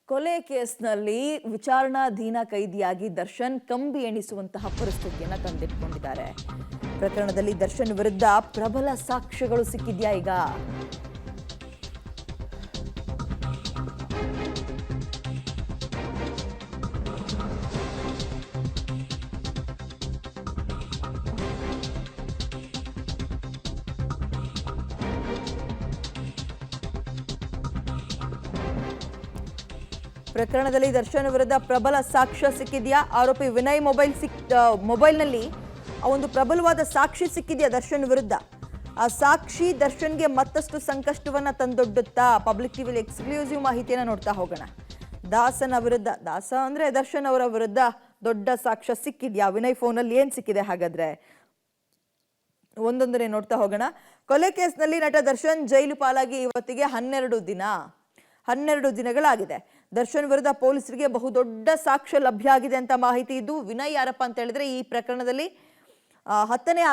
ಕೊಲೆ ಕೇಸ್ನಲ್ಲಿ ವಿಚಾರಣಾಧೀನ ಕೈದಿಯಾಗಿ ದರ್ಶನ್ ಕಂಬಿ ಎಣಿಸುವಂತಹ ಪರಿಸ್ಥಿತಿಯನ್ನ ತಂದಿಟ್ಕೊಂಡಿದ್ದಾರೆ. ಪ್ರಕರಣದಲ್ಲಿ ದರ್ಶನ್ ವಿರುದ್ಧ ಪ್ರಬಲ ಸಾಕ್ಷ್ಯಗಳು ಸಿಕ್ಕಿದ್ಯಾ ಈಗ? ಪ್ರಕರಣದಲ್ಲಿ ದರ್ಶನ್ ವಿರುದ್ಧ ಪ್ರಬಲ ಸಾಕ್ಷ್ಯ ಸಿಕ್ಕಿದ್ಯಾ? ಆರೋಪಿ ವಿನಯ್ ಮೊಬೈಲ್ನಲ್ಲಿ ಒಂದು ಪ್ರಬಲವಾದ ಸಾಕ್ಷಿ ಸಿಕ್ಕಿದ್ಯಾ ದರ್ಶನ್ ವಿರುದ್ಧ? ಆ ಸಾಕ್ಷಿ ದರ್ಶನ್ಗೆ ಮತ್ತಷ್ಟು ಸಂಕಷ್ಟವನ್ನ ತಂದೊಡ್ಡುತ್ತಾ? ಪಬ್ಲಿಕ್ ಟಿವಿಲಿ ಎಕ್ಸ್ಕ್ಲೂಸಿವ್ ಮಾಹಿತಿಯನ್ನ ನೋಡ್ತಾ ಹೋಗೋಣ. ದಾಸ ಅಂದ್ರೆ ದರ್ಶನ್ ಅವರ ವಿರುದ್ಧ ದೊಡ್ಡ ಸಾಕ್ಷ್ಯ ಸಿಕ್ಕಿದ್ಯಾ? ವಿನಯ್ ಫೋನಲ್ಲಿ ಏನ್ ಸಿಕ್ಕಿದೆ ಹಾಗಾದ್ರೆ? ಒಂದೊಂದನೇ ನೋಡ್ತಾ ಹೋಗೋಣ. ಕೊಲೆ ಕೇಸ್ನಲ್ಲಿ ನಟ ದರ್ಶನ್ ಜೈಲು ಪಾಲಾಗಿ ಇವತ್ತಿಗೆ 12 ದಿನಗಳಾಗಿದೆ. ದರ್ಶನ್ ವಿರುದ್ಧ ಪೊಲೀಸರಿಗೆ ಬಹುದೊಡ್ಡ ಸಾಕ್ಷ್ಯ ಲಭ್ಯ ಆಗಿದೆ ಅಂತ ಮಾಹಿತಿ ಇದ್ದು, ವಿನಯ್ ಯಾರಪ್ಪ ಅಂತ ಹೇಳಿದ್ರೆ ಈ ಪ್ರಕರಣದಲ್ಲಿ 10ನೇ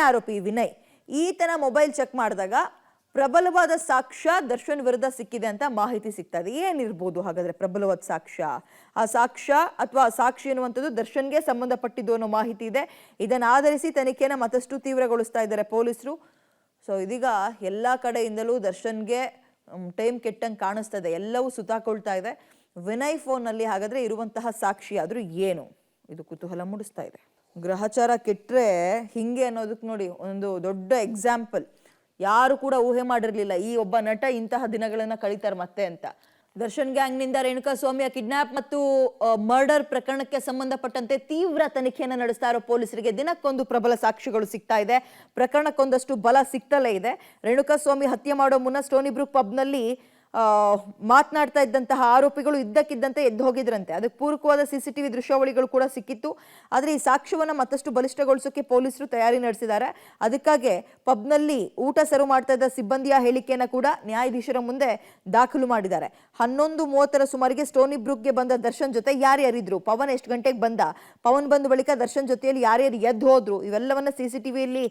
ಆರೋಪಿ ವಿನಯ್. ಈತನ ಮೊಬೈಲ್ ಚೆಕ್ ಮಾಡಿದಾಗ ಪ್ರಬಲವಾದ ಸಾಕ್ಷ್ಯ ದರ್ಶನ್ ವಿರುದ್ಧ ಸಿಕ್ಕಿದೆ ಅಂತ ಮಾಹಿತಿ ಸಿಗ್ತಾ ಇದೆ. ಏನಿರ್ಬೋದು ಹಾಗಾದ್ರೆ ಪ್ರಬಲವಾದ ಸಾಕ್ಷ್ಯ? ಆ ಸಾಕ್ಷ್ಯ ಅಥವಾ ಸಾಕ್ಷಿ ಎನ್ನುವಂಥದ್ದು ದರ್ಶನ್ಗೆ ಸಂಬಂಧಪಟ್ಟಿದ್ದು ಅನ್ನೋ ಮಾಹಿತಿ ಇದೆ. ಇದನ್ನ ಆಧರಿಸಿ ತನಿಖೆಯನ್ನು ಮತ್ತಷ್ಟು ತೀವ್ರಗೊಳಿಸ್ತಾ ಇದ್ದಾರೆ ಪೊಲೀಸರು. ಸೊ ಇದೀಗ ಎಲ್ಲಾ ಕಡೆಯಿಂದಲೂ ದರ್ಶನ್ಗೆ ಟೈಮ್ ಕೆಟ್ಟಂಗೆ ಕಾಣಿಸ್ತಾ ಇದೆ, ಎಲ್ಲವೂ ಸುತ್ತಾಕೊಳ್ತಾ ಇದೆ. ವಿನಯ್ ಫೋನ್ನಲ್ಲಿ ಹಾಗಾದ್ರೆ ಇರುವಂತಹ ಸಾಕ್ಷಿ ಆದ್ರೂ ಏನು? ಇದು ಕುತೂಹಲ ಮೂಡಿಸ್ತಾ ಇದೆ. ಗ್ರಹಚಾರ ಕೆಟ್ಟರೆ ಹಿಂಗೆ ಅನ್ನೋದಕ್ಕೆ ನೋಡಿ ಒಂದು ದೊಡ್ಡ ಎಕ್ಸಾಂಪಲ್. ಯಾರು ಕೂಡ ಊಹೆ ಮಾಡಿರ್ಲಿಲ್ಲ ಈ ಒಬ್ಬ ನಟ ಇಂತಹ ದಿನಗಳನ್ನ ಕಳೀತಾರೆ ಮತ್ತೆ ಅಂತ. ದರ್ಶನ್ ಗ್ಯಾಂಗ್ನಿಂದ ರೇಣುಕಾಸ್ವಾಮಿಯ ಕಿಡ್ನಾಪ್ ಮತ್ತು ಮರ್ಡರ್ ಪ್ರಕರಣಕ್ಕೆ ಸಂಬಂಧಪಟ್ಟಂತೆ ತೀವ್ರ ತನಿಖೆಯನ್ನು ನಡೆಸ್ತಾ ಇರೋ ಪೊಲೀಸರಿಗೆ ದಿನಕ್ಕೊಂದು ಪ್ರಬಲ ಸಾಕ್ಷಿಗಳು ಸಿಗ್ತಾ ಇದೆ. ಪ್ರಕರಣಕ್ಕೊಂದಷ್ಟು ಬಲ ಸಿಗ್ತಲೇ ಇದೆ. ರೇಣುಕಾಸ್ವಾಮಿ ಹತ್ಯೆ ಮಾಡೋ ಮುನ್ನ ಸ್ಟೋನಿ ಬ್ರೂಕ್ ಪಬ್ನಲ್ಲಿ ಮಾತನಾಡ್ತಾ ಇದ್ದಂತಹ ಆರೋಪಿಗಳು ಇದ್ದಕ್ಕಿದ್ದಂತೆ ಎದ್ದು ಹೋಗಿದ್ರಂತೆ. ಅದಕ್ಕೆ ಪೂರಕವಾದ CCTV ದೃಶ್ಯಾವಳಿಗಳು ಕೂಡ ಸಿಕ್ಕಿತ್ತು. ಆದರೆ ಈ ಸಾಕ್ಷ್ಯವನ್ನು ಮತ್ತಷ್ಟು ಬಲಿಷ್ಠಗೊಳಿಸೋಕೆ ಪೊಲೀಸರು ತಯಾರಿ ನಡೆಸಿದ್ದಾರೆ. ಅದಕ್ಕಾಗಿ ಪಬ್ನಲ್ಲಿ ಊಟ ಸರ್ವ್ ಮಾಡ್ತಾ ಇದ್ದ ಸಿಬ್ಬಂದಿಯ ಹೇಳಿಕೆಯನ್ನು ಕೂಡ ನ್ಯಾಯಾಧೀಶರ ಮುಂದೆ ದಾಖಲು ಮಾಡಿದ್ದಾರೆ. 11:30 ಸುಮಾರಿಗೆ ಸ್ಟೋನಿ ಬ್ರೂಕ್ಗೆ ಬಂದ ದರ್ಶನ್ ಜೊತೆ ಯಾರ್ಯಾರಿದ್ರು, ಪವನ್ ಎಷ್ಟು ಗಂಟೆಗೆ ಬಂದ, ಪವನ್ ಬಂದ ಬಳಿಕ ದರ್ಶನ್ ಜೊತೆಯಲ್ಲಿ ಯಾರ್ಯಾರು ಎದ್ದು ಹೋದ್ರು, ಇವೆಲ್ಲವನ್ನ CCTVಯಲ್ಲಿ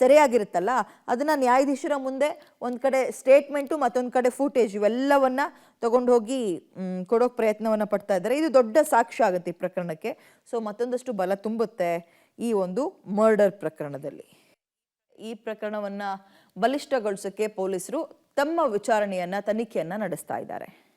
ಸೆರೆಯಾಗಿರುತ್ತಲ್ಲ, ಅದನ್ನ ನ್ಯಾಯಾಧೀಶರ ಮುಂದೆ ಒಂದ್ ಕಡೆ ಸ್ಟೇಟ್ಮೆಂಟು ಮತ್ತೊಂದ್ ಕಡೆ ಫೂಟೇಜ್ ಇವೆಲ್ಲವನ್ನ ತಗೊಂಡು ಹೋಗಿ ಕೊಡೋಕೆ ಪ್ರಯತ್ನವನ್ನ ಪಡ್ತಾ ಇದ್ದಾರೆ. ಇದು ದೊಡ್ಡ ಸಾಕ್ಷ್ಯ ಆಗುತ್ತೆ ಈ ಪ್ರಕರಣಕ್ಕೆ. ಸೊ ಮತ್ತೊಂದಷ್ಟು ಬಲ ತುಂಬುತ್ತೆ ಈ ಒಂದು ಮರ್ಡರ್ ಪ್ರಕರಣದಲ್ಲಿ. ಈ ಪ್ರಕರಣವನ್ನ ಬಲಿಷ್ಠಗೊಳಿಸೋಕೆ ಪೊಲೀಸರು ತಮ್ಮ ತನಿಖೆಯನ್ನ ನಡೆಸ್ತಾ ಇದ್ದಾರೆ.